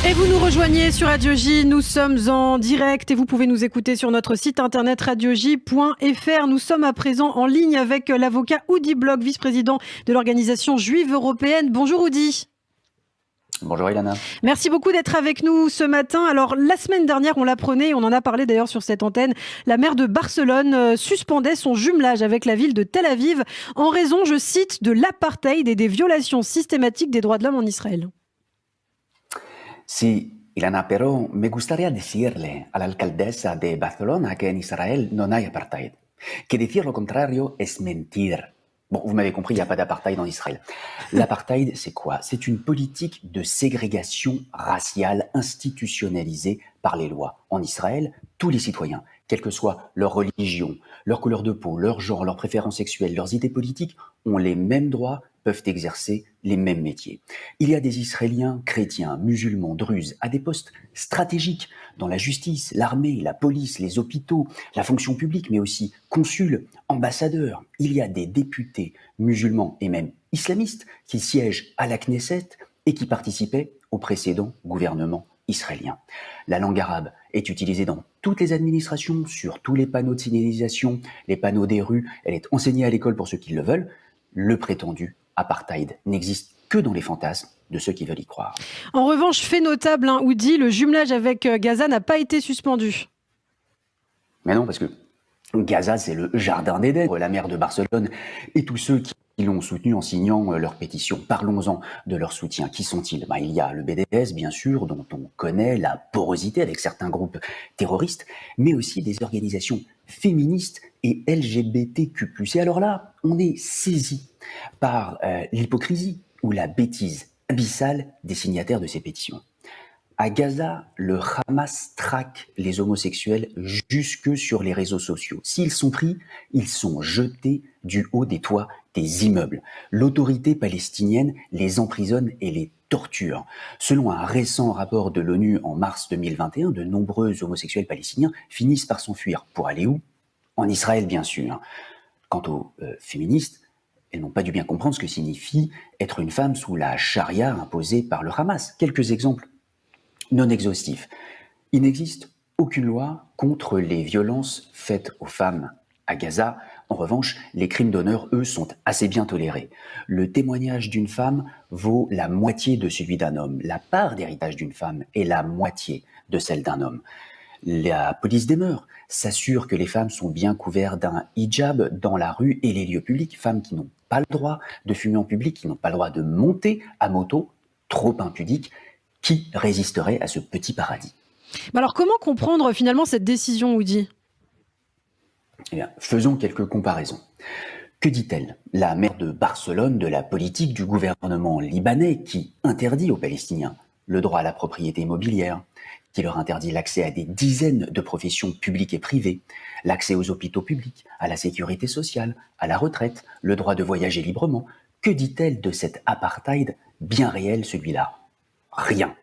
Et vous nous rejoignez sur Radio J, nous sommes en direct et vous pouvez nous écouter sur notre site internet radioj.fr. Nous sommes à présent en ligne avec l'avocat Oudi Bloch, vice-président de l'Organisation juive européenne. Bonjour Oudi. Bonjour Ilana. Merci beaucoup d'être avec nous ce matin. Alors la semaine dernière, on l'apprenait, on en a parlé d'ailleurs sur cette antenne, la maire de Barcelone suspendait son jumelage avec la ville de Tel Aviv en raison, je cite, de l'apartheid et des violations systématiques des droits de l'homme en Israël. Sí, Ilana, pero me gustaría decirle a la alcaldesa de Barcelona que en Israël no hay apartheid. Que decir lo contrario es mentir. Bon, vous m'avez compris, il n'y a pas d'apartheid en Israël. L'apartheid, c'est quoi? C'est une politique de ségrégation raciale institutionnalisée par les lois. En Israël, tous les citoyens, quelle que soit leur religion, leur couleur de peau, leur genre, leurs préférences sexuelles, leurs idées politiques, ont les mêmes droits, peuvent exercer les mêmes métiers. Il y a des Israéliens chrétiens, musulmans, druzes, à des postes stratégiques dans la justice, l'armée, la police, les hôpitaux, la fonction publique, mais aussi consuls, ambassadeurs. Il y a des députés musulmans et même islamistes qui siègent à la Knesset et qui participaient au précédent gouvernement israélien. La langue arabe est utilisée dans toutes les administrations, sur tous les panneaux de signalisation, les panneaux des rues. Elle est enseignée à l'école pour ceux qui le veulent. Le prétendu apartheid n'existe que dans les fantasmes de ceux qui veulent y croire. En revanche, fait notable, Oudi, le jumelage avec Gaza n'a pas été suspendu. Mais non, parce que Gaza, c'est le jardin d'Éden. La maire de Barcelone et tous ceux qui l'ont soutenu en signant leur pétition. Parlons-en de leur soutien. Qui sont-ils? Il y a le BDS, bien sûr, dont on connaît la porosité avec certains groupes terroristes, mais aussi des organisations féministes et LGBTQ+. Et alors là, on est saisi par l'hypocrisie ou la bêtise abyssale des signataires de ces pétitions. À Gaza, le Hamas traque les homosexuels jusque sur les réseaux sociaux. S'ils sont pris, ils sont jetés du haut des toits des immeubles. L'autorité palestinienne les emprisonne et les torture. Selon un récent rapport de l'ONU en mars 2021, de nombreux homosexuels palestiniens finissent par s'enfuir. Pour aller où? En Israël, bien sûr. Quant aux féministes, elles n'ont pas dû bien comprendre ce que signifie être une femme sous la charia imposée par le Hamas. Quelques exemples non exhaustif. Il n'existe aucune loi contre les violences faites aux femmes à Gaza. En revanche, les crimes d'honneur, eux, sont assez bien tolérés. Le témoignage d'une femme vaut la moitié de celui d'un homme. La part d'héritage d'une femme est la moitié de celle d'un homme. La police des mœurs s'assure que les femmes sont bien couvertes d'un hijab dans la rue et les lieux publics. Femmes qui n'ont pas le droit de fumer en public, qui n'ont pas le droit de monter à moto, trop impudiques. Qui résisterait à ce petit paradis? Alors comment comprendre finalement cette décision, Oudi? Eh bien, faisons quelques comparaisons. Que dit-elle, la maire de Barcelone, de la politique du gouvernement libanais qui interdit aux Palestiniens le droit à la propriété immobilière, qui leur interdit l'accès à des dizaines de professions publiques et privées, l'accès aux hôpitaux publics, à la sécurité sociale, à la retraite, le droit de voyager librement? Que dit-elle de cet apartheid bien réel, celui-là? Rien.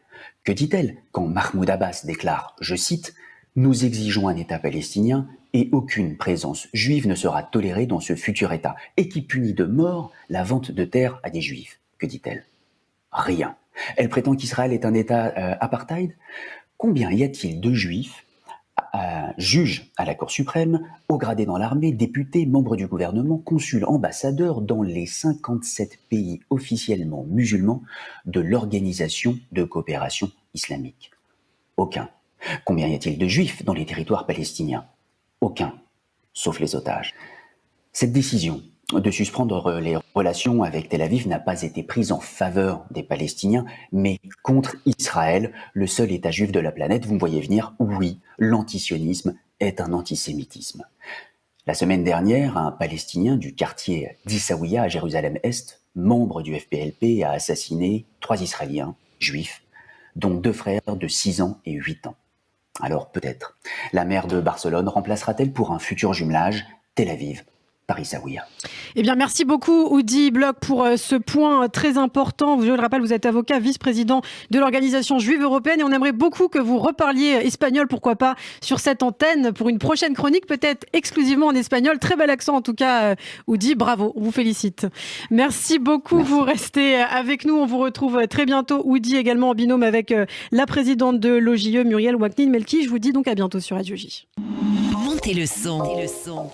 Que dit-elle quand Mahmoud Abbas déclare, je cite, « Nous exigeons un État palestinien et aucune présence juive ne sera tolérée dans ce futur État » et qui punit de mort la vente de terres à des juifs? Que dit-elle? Rien. Elle prétend qu'Israël est un État apartheid? Combien y a-t-il de juifs juges à la Cour suprême, haut gradés dans l'armée, députés, membres du gouvernement, consuls, ambassadeurs dans les 57 pays officiellement musulmans de l'Organisation de coopération islamique? Aucun. Combien y a-t-il de juifs dans les territoires palestiniens? Aucun, sauf les otages. Cette décision de suspendre les relations avec Tel Aviv n'a pas été prise en faveur des Palestiniens, mais contre Israël, le seul État juif de la planète. Vous me voyez venir, oui, l'antisionisme est un antisémitisme. La semaine dernière, un Palestinien du quartier d'Issaouia à Jérusalem-Est, membre du FPLP, a assassiné 3 Israéliens juifs, dont 2 frères de 6 ans et 8 ans. Alors peut-être, la maire de Barcelone remplacera-t-elle pour un futur jumelage Tel Aviv Paris Saouia. Eh bien, merci beaucoup, Oudi Bloch, pour ce point très important. Je le rappelle, vous êtes avocat, vice-président de l'Organisation juive européenne et on aimerait beaucoup que vous reparliez espagnol, pourquoi pas, sur cette antenne pour une prochaine chronique, peut-être exclusivement en espagnol. Très bel accent, en tout cas, Oudi. Bravo, on vous félicite. Merci beaucoup. Merci. Vous restez avec nous. On vous retrouve très bientôt. Oudi également en binôme avec la présidente de l'OJE, Muriel Ouaknin-Melki. Je vous dis donc à bientôt sur Radio J. Montez le son.